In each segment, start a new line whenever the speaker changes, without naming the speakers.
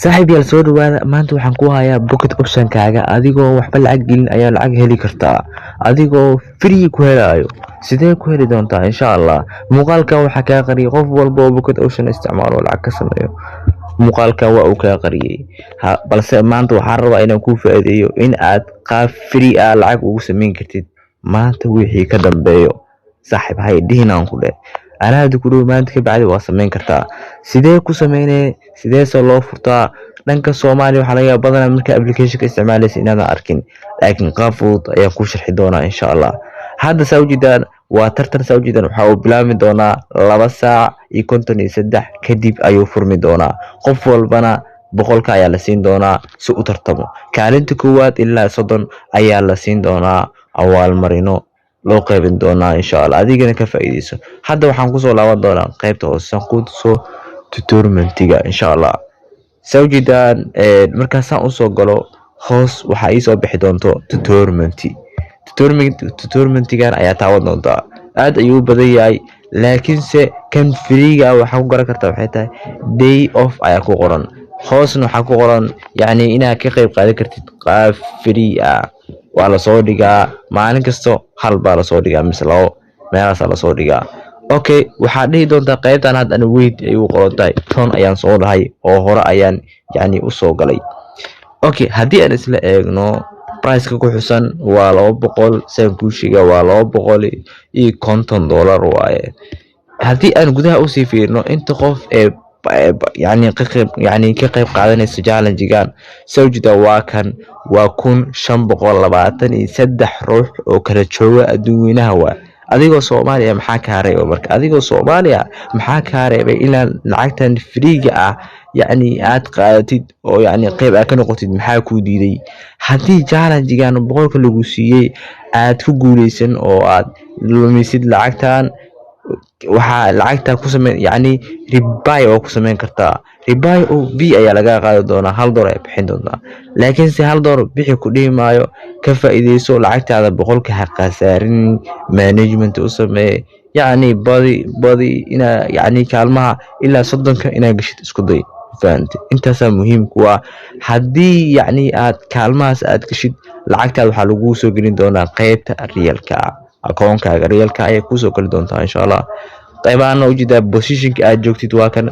saaxiib yaal soo dhawaada maanta waxaan ku hayaa pocket option kaaga adigoo waxba lacag gelin ayaa lacag heli kartaa adigoo free ku helayo sidee ku heli doontaa insha Allah muuqaalkan waxa ka qariyay qof walba oo pocket option isticmaalo lacag ka sameeyo muuqaalkan waa uu ka qariyay balse maanta waxaan rabaa inaan ku faa'iideeyo in aad qaab free ah lacag ugu sameyn kartid maanta wixii ka dambeeyo saaxiib hay dhihinaan ku dheh anaad ku dhow maanta ka bacdi waa sameyn kartaa sidee ku sameynay sidee soo loo furtaa dhanka Soomaaliya waxa laga yaabaa badan marka application ka isticmaalaysa inaad arkin laakiin qaab fudud ayaan ku sharxi doonaa insha Allah hadda sawjidaan waa tartan sawjidaan waxa uu bilaabmi doonaa 2 saac iyo 53 kadib ayuu furmi doonaa qof walbana boqolka ayaa la siin doonaa si u tartamo kaalinta koowaad ilaa 30 ayaa la siin doonaa awaal marino loo qaybin doonaa insha Allah adigana ka faa'iideyso hadda waxaan ku soo laaban doonaa qaybta hoose ku soo tutorial-tiga insha Allah sawjidaan markaasaan u soo galo hoos waxa ay soo bixi doonto tutorial-tigan ayaa taawan doonta aad ayuu badan yahay laakiinse kan free-ga waxa ku garan kartaa waxay tahay day off ayaa ku qoran hoosna waxa ku qoran yani inaad ka qayb qaadan kartid qaab free ah waa la soo dhigaa maalin kasto hal baa la soo dhigaa mise labo meelahaas la soo dhigaa okay waxaa dhihi doontaa qaybtan hadda aan wait ay u qoran tahay ton ayaan soo dhahay oo hore ayaan yani u soo galay okay haddii aan isla eegno price-ka ku xusan waa 200 saan ku shiga waa $250 waaye haddii aan gudaha u sii fiirno inta qof ee يعني كقيب قادنيسو challenge-gan sawjida waa kan waa 1523 ruux oo kala jooga adduunyada waa adigoo Soomaaliya maxaa ka reebay marka adigoo Soomaaliya maxaa ka reebay ilaa lacagtan free-ga ah yani aad qaadatid oo yani qayb aad ka noqotid maxaa ku diiday haddii challenge-gan boqolka lagu siiyay aad ku guuleysan oo aad lumisid lacagtan waxa lacagta ku sameyn yani ribay oo ku sameyn kartaa ribay oo v ayaa laga qaadi doonaa $1 ay bixin doontaa laakiin si $1 bixi ku dhimaayo ka faa'iideyso lacagtaada boqolka ha qasaarin management u sameey yani badi ina yani kaalmaha ilaa 30 ina gashid isku day fahanti intaas muhiim ku ah hadii yani aad kaalmahaas aad gashid lacagtaada waxa lagu soo gelin doonaa qaybta real-ka akoonkaaga real-ka ay ku soo gali doontaa insha Allah qaybana u jeeda position-ka aad joogtid waa kan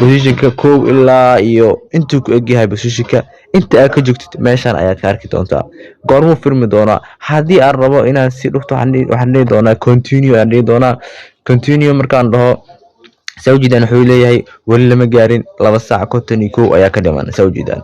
position-ka 1 ilaa iyo intuu ku egyahay position-ka inta aad ka joogtid meeshan ayaad ka arki doontaa goormo firmi doona hadii aan rabo inaan si dhufto waxaan leeyahay doonaa continue aan leeyahay doonaa continue markaan dhaho sawjidaan wuxuu leeyahay wali lama gaarin 2 saac 51 ayaa ka dhiman sawjidaan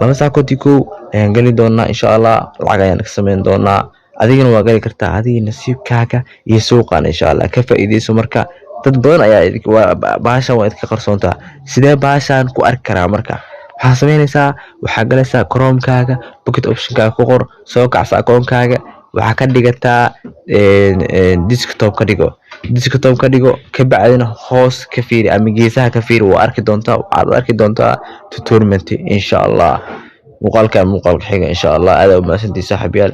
2 saac 51 ayaan gali doonaa insha Allah lacag ayaan ka sameyn doonaa adigana waa gali kartaa adiga nasiibkaaga iyo suuqan insha Allah ka faa'iideyso marka dad badan ayaa baashan waa idka qarsoontaa sidee baashan ku arki karaa marka waxa sameynaysaa waxa galaysaa Chrome-kaaga pocket option-kaaga ku qor soo kacsa akoonkaaga waxa ka dhigataa desktop ka dhigo ka bacdina hoos ka fiiri ama geesaha ka fiiri waa arki doontaa tutorial insha Allah muuqaalka xiga insha Allah aad u maasantii saaxiibayaal